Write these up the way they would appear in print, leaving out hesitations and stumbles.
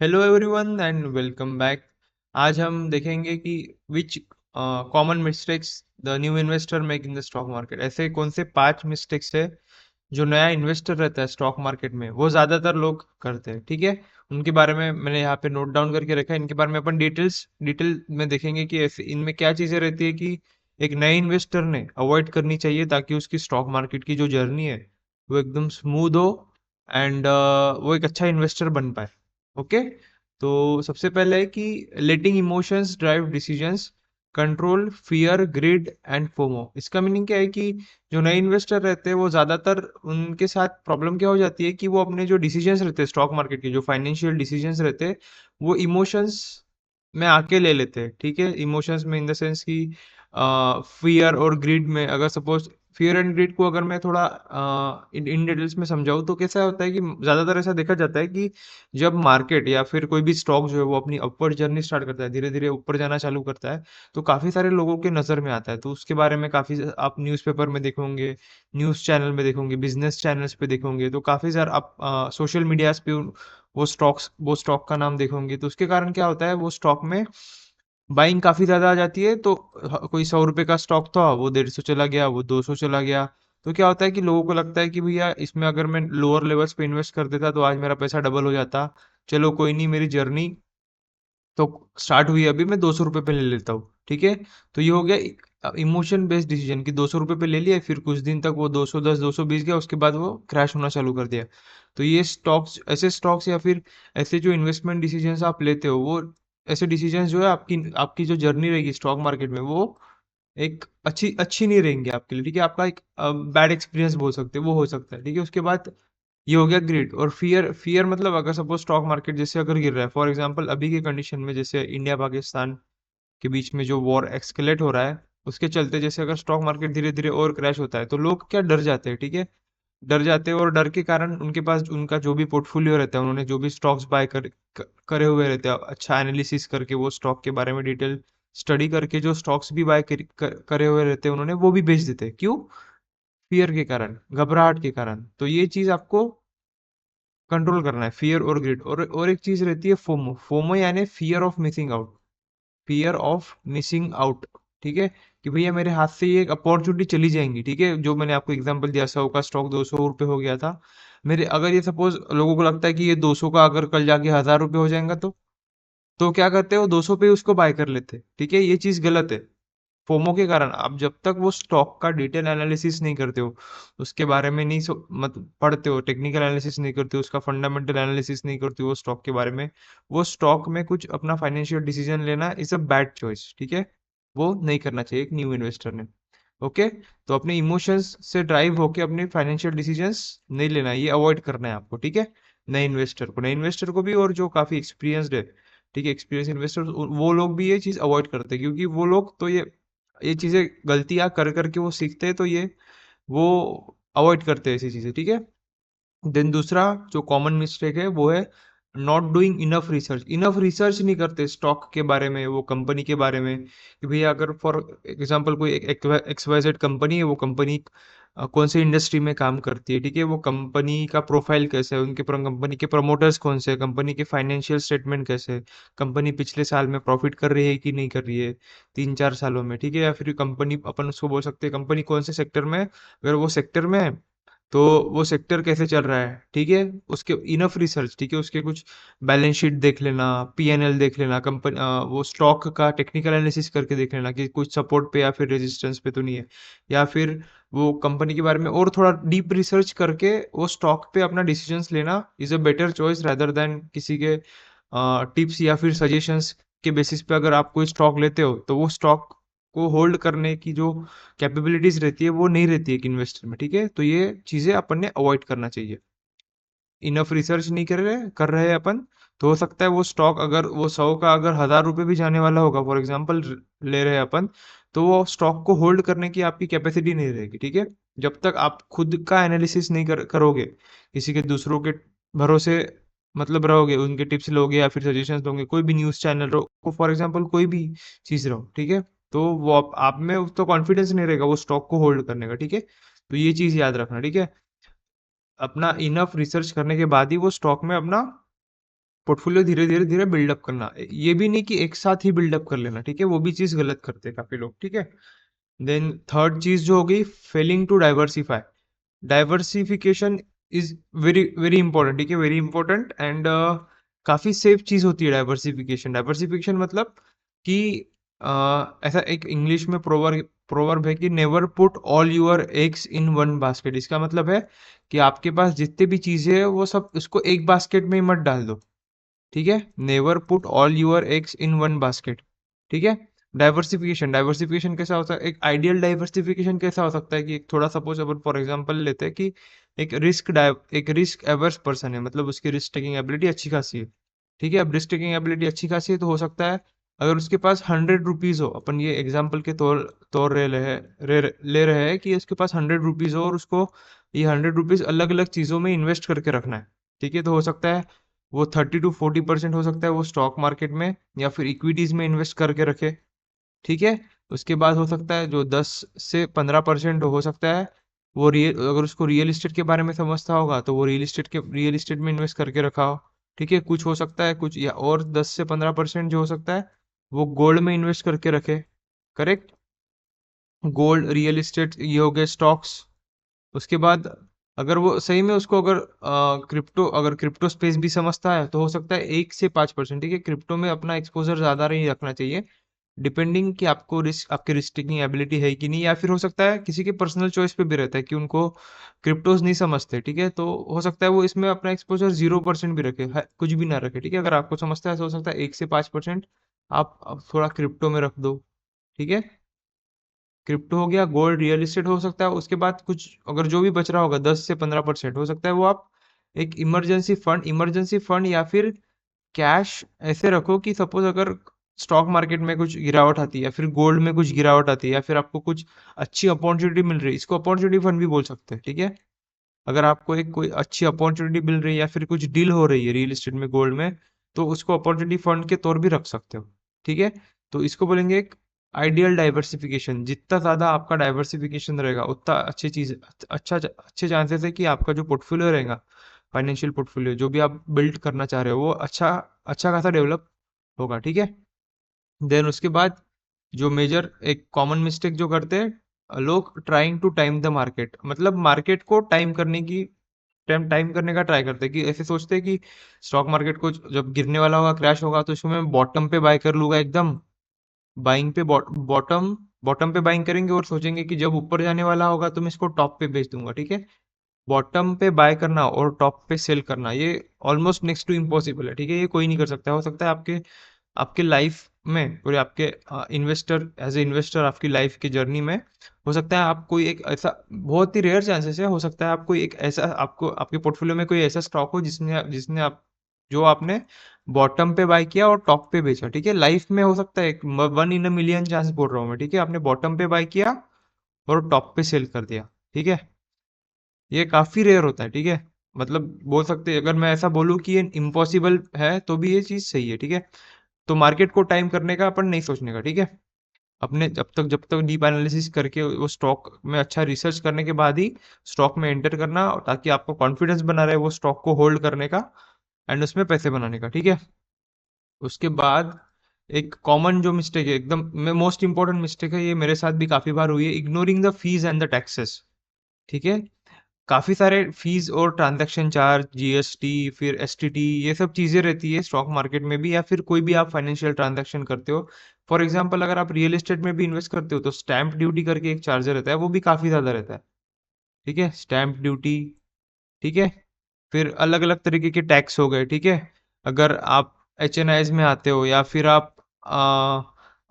Hello everyone and welcome back. आज हम देखेंगे कि which common mistakes the new investor make in the stock market. ऐसे कौन से 5 मिस्टेक्स है जो नया इन्वेस्टर रहता है स्टॉक मार्केट में वो ज्यादातर लोग करते हैं। ठीक है, उनके बारे में मैंने यहाँ पे नोट डाउन करके रखा है। इनके बारे में अपन डिटेल में देखेंगे कि ऐसे इनमें क्या चीजें रहती है कि एक नए इन्वेस्टर ने अवॉइड करनी चाहिए ताकि उसकी स्टॉक मार्केट की जो जर्नी है वो एकदम स्मूथ हो एंड वो एक अच्छा इन्वेस्टर बन पाए। ओके, तो सबसे पहले है कि letting emotions drive decisions, control fear greed and FOMO. इसका मीनिंग क्या है कि जो नए इन्वेस्टर रहते हैं वो ज्यादातर उनके साथ प्रॉब्लम क्या हो जाती है कि वो अपने जो डिसीजंस रहते हैं स्टॉक मार्केट के, जो फाइनेंशियल डिसीजंस रहते हैं, वो इमोशंस में आके ले लेते हैं। ठीक है, इमोशंस में इन द सेंस कि फियर और ग्रीड में, अगर सपोज फियर एंड ग्रीड को अगर मैं थोड़ा इन डिटेल्स में समझाऊँ तो कैसा होता है कि ज्यादातर ऐसा देखा जाता है कि जब मार्केट या फिर कोई भी स्टॉक जो है वो अपनी अपवर्ड जर्नी स्टार्ट करता है, धीरे धीरे ऊपर जाना चालू करता है, तो काफी सारे लोगों के नजर में आता है। तो उसके बारे में काफी आप न्यूज़पेपर में देखोगे, न्यूज़ चैनल में देखोगे, बिजनेस चैनल्स पे देखोगे, तो काफी सारे आप सोशल मीडियाज पे वो स्टॉक का नाम देखोगे। तो उसके कारण क्या होता है, वो स्टॉक में बाइंग काफी ज्यादा आ जाती है। तो कोई 100 रुपए का स्टॉक था, वो 150 चला गया, वो 200 चला गया। तो क्या होता है कि लोगों को लगता है कि भैया इसमें अगर मैं लोअर लेवल्स पे इन्वेस्ट कर देता तो आज मेरा पैसा डबल हो जाता। चलो कोई नहीं, मेरी जर्नी तो स्टार्ट हुई, अभी मैं 200 रुपये पे ले लेता हूँ। ठीक है, तो ये हो गया इमोशन बेस्ड डिसीजन कि 200 रुपये पे ले लिया, फिर कुछ दिन तक वो 210 220 गया, उसके बाद वो क्रैश होना चालू कर दिया। तो ये स्टॉक्स, ऐसे स्टॉक्स या फिर ऐसे जो इन्वेस्टमेंट डिसीजंस आप लेते हो, वो ऐसे डिसीजंस जो है आपकी आपकी जो जर्नी रहेगी स्टॉक मार्केट में, वो एक अच्छी अच्छी नहीं रहेंगे आपके लिए। ठीक है, आपका एक बैड एक्सपीरियंस बोल सकते हैं, वो हो सकता है। ठीक है, उसके बाद ये हो गया ग्रिड और फियर। फियर मतलब अगर सपोज स्टॉक मार्केट जैसे अगर गिर रहा है, फॉर एग्जांपल अभी की कंडीशन में जैसे इंडिया पाकिस्तान के बीच में जो वॉर एक्सकेलेट हो रहा है, उसके चलते जैसे अगर स्टॉक मार्केट धीरे धीरे और क्रैश होता है तो लोग क्या डर जाते हैं। ठीक है, डर जाते हैं और डर के कारण उनके पास उनका जो भी पोर्टफोलियो रहता है, उन्होंने जो भी स्टॉक्स करे हुए रहते हैं, अच्छा एनालिसिस करके वो स्टॉक के बारे में डिटेल स्टडी करके जो स्टॉक्स भी करे हुए रहते हैं उन्होंने, वो भी बेच देते हैं। क्यों? फियर के कारण, घबराहट के कारण। तो ये चीज आपको कंट्रोल करना है, फियर और ग्रिड। और एक चीज रहती है फोमो। फोमो यानी fear of missing out, fear of missing out. ठीक है, कि भैया मेरे हाथ से ये एक अपॉर्चुनिटी चली जाएंगी। ठीक है, जो मैंने आपको एग्जांपल दिया, 100 का स्टॉक 200 रुपये हो गया था मेरे, अगर ये सपोज लोगों को लगता है कि ये 200 का अगर कल जाके 1000 रुपये हो जाएगा, तो क्या करते हैं, वो 200 पे ही उसको बाय कर लेते हैं। ठीक है, ये चीज गलत है। फोमो के कारण आप जब तक वो स्टॉक का डिटेल एनालिसिस नहीं करते हो, उसके बारे में नहीं मत पढ़ते हो, टेक्निकल एनालिसिस नहीं करते हो, उसका फंडामेंटल एनालिसिस नहीं करते हो स्टॉक के बारे में, वो स्टॉक में कुछ अपना फाइनेंशियल डिसीजन लेना इज अ बैड चॉइस। ठीक है, वो नहीं करना चाहिए एक न्यू इन्वेस्टर ने। ओके, तो अपने इमोशंस से ड्राइव होके अपने फाइनेंशियल डिसीजंस नहीं लेना है, ये अवॉइड करना है आपको। ठीक है, नए इन्वेस्टर को भी और जो काफी एक्सपीरियंस्ड है, ठीक है, एक्सपीरियंस इन्वेस्टर, वो लोग भी ये चीज अवॉइड करते हैं, क्योंकि वो लोग तो ये चीजें गलतियां कर करके वो सीखते हैं, तो ये वो अवॉइड करते हैं ऐसी चीजें। ठीक है, देन दूसरा जो कॉमन मिस्टेक है वो है not doing enough research. Enough research नहीं करते स्टॉक के बारे में, वो कंपनी के बारे में, कि भैया अगर फॉर एग्जांपल कोई एक्स वाई जेड कंपनी है, वो कंपनी कौन से इंडस्ट्री में काम करती है, ठीक है, वो कंपनी का प्रोफाइल कैसा है, उनके कंपनी के प्रमोटर्स कौन से हैं, कंपनी के फाइनेंशियल स्टेटमेंट कैसे है, कंपनी पिछले साल में प्रॉफिट कर रही है कि नहीं कर रही है 3 4 सालों में। ठीक है, या फिर कंपनी, अपन उसको बोल सकते हैं कंपनी कौन से सेक्टर में है, अगर वो सेक्टर में है तो वो सेक्टर कैसे चल रहा है। ठीक है, उसके इनफ रिसर्च, ठीक है, उसके कुछ बैलेंस शीट देख लेना, पीएनएल देख लेना, कंपनी वो स्टॉक का टेक्निकल एनालिसिस करके देख लेना कि कुछ सपोर्ट पे या फिर रेजिस्टेंस पे तो नहीं है, या फिर वो कंपनी के बारे में और थोड़ा डीप रिसर्च करके वो स्टॉक पे अपना डिसीजंस लेना is a better choice rather than किसी के टिप्स या फिर सजेशंस के बेसिस पे। अगर आप कोई स्टॉक लेते हो तो वो स्टॉक को होल्ड करने की जो कैपेबिलिटीज रहती है वो नहीं रहती है एक इन्वेस्टर में। ठीक है, तो ये चीजें अपन ने अवॉइड करना चाहिए। इनफ रिसर्च नहीं कर रहे हैं अपन, तो हो सकता है वो स्टॉक अगर वो 100 का अगर 1000 रुपये भी जाने वाला होगा, फॉर एग्जाम्पल ले रहे हैं अपन, तो वो स्टॉक को होल्ड करने की आपकी कैपेसिटी नहीं रहेगी। ठीक है, जब तक आप खुद का एनालिसिस नहीं करोगे, किसी के दूसरों के भरोसे मतलब रहोगे, उनके टिप्स लोगे या फिर सजेशंस लोगे, कोई भी न्यूज़ चैनल रहो, फॉर एग्जाम्पल कोई भी चीज़ रहो, ठीक है, तो वो आप में तो कॉन्फिडेंस नहीं रहेगा वो स्टॉक को होल्ड करने का। ठीक है, तो ये चीज़ याद रखना। ठीक है, अपना इनफ रिसर्च करने के बाद ही वो स्टॉक में अपना पोर्टफोलियो धीरे धीरे धीरे बिल्डअप करना, ये भी नहीं कि एक साथ ही बिल्डअप कर लेना, ठीक है, वो भी चीज गलत करते हैं काफी लोग, ठीक है। देन थर्ड चीज जो हो गई, failing to diversify. Diversification is very very important, ठीक है, वेरी इंपॉर्टेंट एंड काफी सेफ चीज होती है डाइवर्सिफिकेशन। डाइवर्सिफिकेशन मतलब कि ऐसा एक इंग्लिश में प्रोवर्ब प्रोवर्ब है कि never put all your eggs in one basket. इसका मतलब है कि आपके पास जितने भी चीजें है वो सब उसको एक बास्केट में ही मत डाल दो, ठीक है। Never put all your eggs in one basket, ठीक है। डाइवर्सिफिकेशन, डाइवर्सिफिकेशन कैसा होता है, एक आइडियल डाइवर्सिफिकेशन कैसा हो सकता है कि एक थोड़ा सपोज अपन फॉर एग्जांपल लेते हैं कि एक रिस्क एवर्स पर्सन है, मतलब उसकी रिस्क टेकिंग एबिलिटी अच्छी खासी है, ठीक है। अब रिस्क टेकिंग एबिलिटी अच्छी खासी है तो हो सकता है अगर उसके पास 100 रुपीज हो, अपन ये एग्जाम्पल के तौर तौर ले रहे हैं कि उसके पास 100 रुपीज हो और उसको ये 100 रुपीज अलग अलग चीजों में इन्वेस्ट करके रखना है, ठीक है। तो हो सकता है वो 30 to 40% हो सकता है वो स्टॉक मार्केट में या फिर इक्विटीज में इन्वेस्ट करके रखे, ठीक है। उसके बाद हो सकता है जो 10 से 15% हो सकता है वो रियल, अगर उसको रियल इस्टेट के बारे में समझता होगा तो वो रियल इस्टेट में इन्वेस्ट करके रखा हो, ठीक है। कुछ हो सकता है कुछ, या और 10 से 15% जो हो सकता है वो गोल्ड में इन्वेस्ट करके रखे, करेक्ट। गोल्ड, रियल इस्टेट, ये हो गए स्टॉक्स। उसके बाद अगर वो सही में उसको अगर क्रिप्टो स्पेस भी समझता है तो हो सकता है 1 से 5%, ठीक है। क्रिप्टो में अपना एक्सपोजर ज्यादा नहीं रखना चाहिए, डिपेंडिंग कि आपको रिस्क, आपकी रिस्क टेकिंग एबिलिटी है कि नहीं, या फिर हो सकता है किसी के पर्सनल चॉइस पे भी रहता है कि उनको क्रिप्टोज नहीं समझते, ठीक है। तो हो सकता है वो इसमें अपना एक्सपोजर 0% भी रखे, कुछ भी ना रखे, ठीक है। अगर आपको समझता है तो हो सकता है 1 से 5% आप अब थोड़ा क्रिप्टो में रख दो, ठीक है। क्रिप्टो हो गया, गोल्ड, रियल एस्टेट हो सकता है। उसके बाद कुछ अगर जो भी बच रहा होगा 10 से 15% हो सकता है वो आप एक इमरजेंसी फंड या फिर कैश ऐसे रखो कि सपोज अगर स्टॉक मार्केट में कुछ गिरावट आती है या फिर गोल्ड में कुछ गिरावट आती है या फिर आपको कुछ अच्छी अपॉर्चुनिटी मिल रही है, इसको अपॉर्चुनिटी फंड भी बोल सकते हैं, ठीक है। अगर आपको एक कोई अच्छी अपॉर्चुनिटी मिल रही है या फिर कुछ डील हो रही है रियल एस्टेट में, गोल्ड में, तो उसको अपॉर्चुनिटी फंड के तौर भी रख सकते हो, ठीक है। तो इसको बोलेंगे एक आइडियल डाइवर्सिफिकेशन। जितना ज्यादा आपका डाइवर्सिफिकेशन रहेगा उतना अच्छे चांसेस है कि आपका जो पोर्टफोलियो रहेगा, फाइनेंशियल पोर्टफोलियो जो भी आप बिल्ड करना चाह रहे हो वो अच्छा अच्छा खासा डेवलप होगा, ठीक है। देन उसके बाद जो मेजर एक कॉमन मिस्टेक जो करते हैं लोग, trying to time the market, मतलब मार्केट को टाइम करने का ट्राई करते हैं कि ऐसे सोचते हैं कि स्टॉक मार्केट को जब गिरने वाला होगा, क्रैश होगा, तो इसको मैं बॉटम पे बाय कर लूंगा एकदम। बाइंग पे बॉटम बॉटम पे बाइंग करेंगे और सोचेंगे कि जब ऊपर जाने वाला होगा तो मैं इसको टॉप पे बेच दूंगा, ठीक है। बॉटम पे बाय करना और टॉप पे सेल करना ये ऑलमोस्ट नेक्स्ट टू इम्पॉसिबल है, ठीक है। ये कोई नहीं कर सकता। हो सकता है आपके आपके लाइफ में, पूरे आपके इन्वेस्टर एज ए इन्वेस्टर आपकी लाइफ की जर्नी में हो सकता है आप कोई एक ऐसा, बहुत ही रेयर चांसेस है, हो सकता है आप कोई एक ऐसा, आपको आपके पोर्टफोलियो में कोई ऐसा स्टॉक हो जिसने जिसने आप जो आपने बॉटम पे बाय किया और टॉप पे बेचा, ठीक है। लाइफ में हो सकता है एक 1 in a million चांस बोल रहा हूँ मैं, ठीक है। आपने बॉटम पे बाय किया और टॉप पे सेल कर दिया, ठीक है। ये काफी रेयर होता है, ठीक है। मतलब बोल सकते हैं अगर मैं ऐसा बोलूँ कि ये इम्पॉसिबल है तो भी ये चीज सही है, ठीक है। तो मार्केट को टाइम करने का अपन नहीं सोचने का, ठीक है। अपने जब तक डीप एनालिसिस करके वो स्टॉक में अच्छा रिसर्च करने के बाद ही स्टॉक में एंटर करना, ताकि आपको कॉन्फिडेंस बना रहे वो स्टॉक को होल्ड करने का एंड उसमें पैसे बनाने का, ठीक है। उसके बाद एक कॉमन जो मिस्टेक है, एकदम में मोस्ट इंपॉर्टेंट मिस्टेक है, ये मेरे साथ भी काफी बार हुई है, ignoring the fees and the taxes, ठीक है। काफी सारे फीस और ट्रांजैक्शन चार्ज, जीएसटी, फिर एसटीटी, ये सब चीजें रहती है स्टॉक मार्केट में भी या फिर कोई भी आप फाइनेंशियल ट्रांजैक्शन करते हो। फॉर एग्जांपल अगर आप रियल एस्टेट में भी इन्वेस्ट करते हो तो स्टैंप ड्यूटी करके एक चार्जर रहता है, वो भी काफी ज्यादा रहता है, ठीक है। स्टैंप ड्यूटी, ठीक है। फिर अलग अलग तरीके के टैक्स हो गए, ठीक है। अगर आप एच में आते हो या फिर आप आ,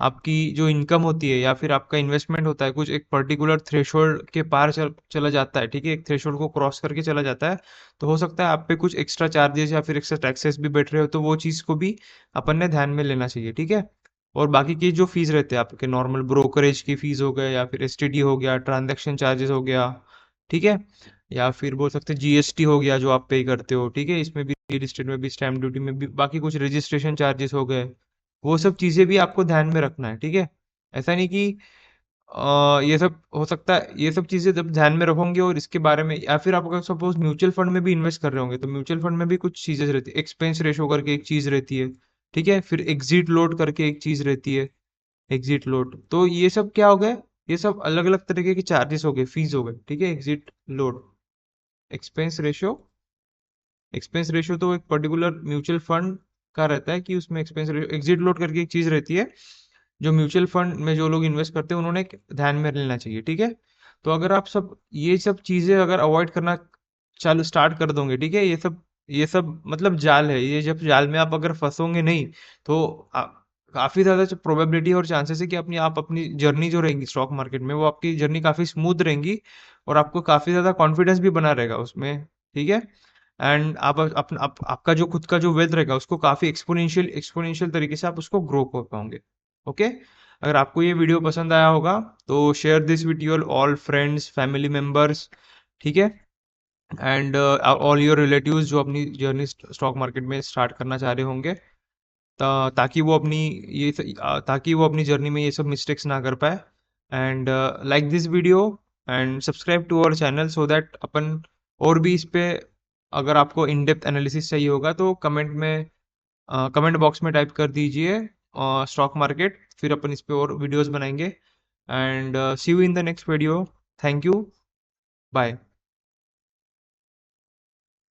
आपकी जो इनकम होती है या फिर आपका इन्वेस्टमेंट होता है कुछ एक पर्टिकुलर थ्रेशोल्ड के पार चला जाता है, ठीक है, एक थ्रेशोल्ड को क्रॉस करके चला जाता है, तो हो सकता है आप पे कुछ एक्स्ट्रा चार्जेस या फिर एक्स्ट्रा टैक्सेस भी बैठ रहे हो, तो वो चीज़ को भी अपन ने ध्यान में लेना चाहिए, ठीक है। और बाकी की जो फीस रहते हैं आपके नॉर्मल ब्रोकरेज की फीस हो गए या फिर एसटीडी हो गया, ट्रांजैक्शन चार्जेस हो गया, ठीक है, या फिर बोल सकते हैं जीएसटी हो गया जो आप पे करते हो, ठीक है। इसमें भी रियल एस्टेट में भी स्टैम्प ड्यूटी में भी बाकी कुछ रजिस्ट्रेशन चार्जेस हो गए, वो सब चीजें भी आपको ध्यान में रखना है, ठीक है। ऐसा नहीं कि ये सब हो सकता है, ये सब चीजें जब ध्यान में रखोगे और इसके बारे में, या फिर आप अगर सपोज म्यूचुअल फंड में भी इन्वेस्ट कर रहे होंगे तो म्यूचुअल फंड में भी कुछ चीजें रहती है, एक्सपेंस रेशो करके एक चीज रहती है, ठीक है, फिर एग्जिट लोड करके एक चीज रहती है, एग्जिट लोड। तो ये सब क्या हो गए, ये सब अलग अलग तरीके के चार्जेस हो गए, फीस हो गए, ठीक है। Exit load, expense ratio, expense ratio तो एक पर्टिकुलर म्यूचुअल फंड का रहता है कि उसमें एक्सपेंस रेशियो, एग्जिट लोड करके एक चीज रहती है जो म्यूचुअल फंड में जो लोग इन्वेस्ट करते हैं उन्होंने एक ध्यान में लेना चाहिए, ठीक है। तो अगर आप सब ये सब चीजें अगर अवॉइड करना चालू स्टार्ट कर दोगे, ठीक है, ये सब मतलब जाल है, ये जब जाल में आप अगर फंसोगे नहीं तो काफी ज्यादा प्रोबेबिलिटी और चांसेस है कि आप अपनी जर्नी जो रहेगी स्टॉक मार्केट में वो आपकी जर्नी काफी स्मूथ रहेंगी और आपको काफी ज्यादा कॉन्फिडेंस भी बना रहेगा उसमें, ठीक है। एंड आपका जो खुद का जो वेल्थ रहेगा उसको काफी एक्सपोनेंशियल एक्सपोनेंशियल तरीके से आप उसको ग्रो कर पाओगे। ओके, अगर आपको ये वीडियो पसंद आया होगा तो share this with your all friends family members, ठीक है, एंड ऑल योर रिलेटिव्स जो अपनी जर्नी स्टॉक मार्केट में स्टार्ट करना चाह रहे होंगे, ताकि वो अपनी ताकि वो अपनी जर्नी में ये सब मिस्टेक्स ना कर पाए। And like this video and subscribe to our channel so that अपन और भी इस पे, अगर आपको इन डेप्थ एनालिसिस चाहिए होगा तो कमेंट बॉक्स में टाइप कर दीजिए स्टॉक मार्केट, फिर अपन इस पे और वीडियोस बनाएंगे। And see you in the next video. Thank you, bye.